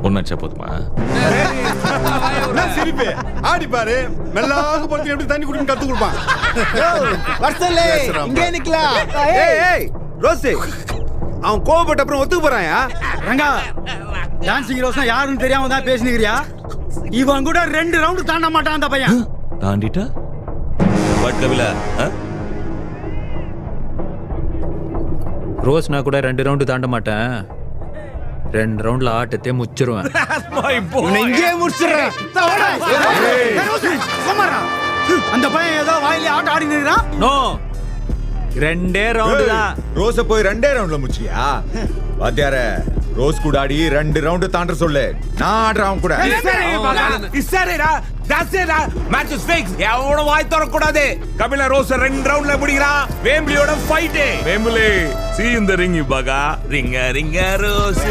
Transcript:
ஒன்னாச்சா போதுமா? சிரிப்பு ஆடி பாரு. மெல்லாக போறது எப்படி தண்ணி குடின்னு கத்து கொடுப்பான். வர்சலே இங்கே நிக்கலாம். ஏய் ரோஸ் அவன் கோபப்பட்ட அப்புறம் ஒத்துக்கு போறாயா? ரங்கா டான்சிங் ரோஸ்னா யாருன்னு தெரியாம தான் பேசினிக்கிறியா? இவன் கூட 2 ரவுண்ட் தாண்ட மாட்டான் அந்த பையன். தாண்டிட்டா பட் கபில ரோஸ்னா கூட 2 ரவுண்டு தாண்ட மாட்டேன். 2 ரவுண்ட்ல ஆட்டத்தை முச்சிருவேன். இங்கே முடிச்சிடுறேன். அந்த பையன் ஏதோ வாயிலே ஆட்ட ஆடி நிற்கிறான். நோ 2 ரவுண்டு தான். ரோஸ போய் 2 ரவுண்ட்ல முடிச்சியா? வாத்தியார ரோஸ் கூட ஆடி 2 ரவுண்ட் தாண்ட சொல்லு. நான் ஆடுறேன் அவன் கூட. இசரேடா தசேடா மேட்ச் இஸ் ஃபிக்ஸ். எவனோட வாய் தர கூடாது. கபில ரோஸ் 2 ரவுண்ட்ல முடிக்கிறான். வேம்பிலியோட fight. Vembili see you in the ring, you baga. ringa ringa rose.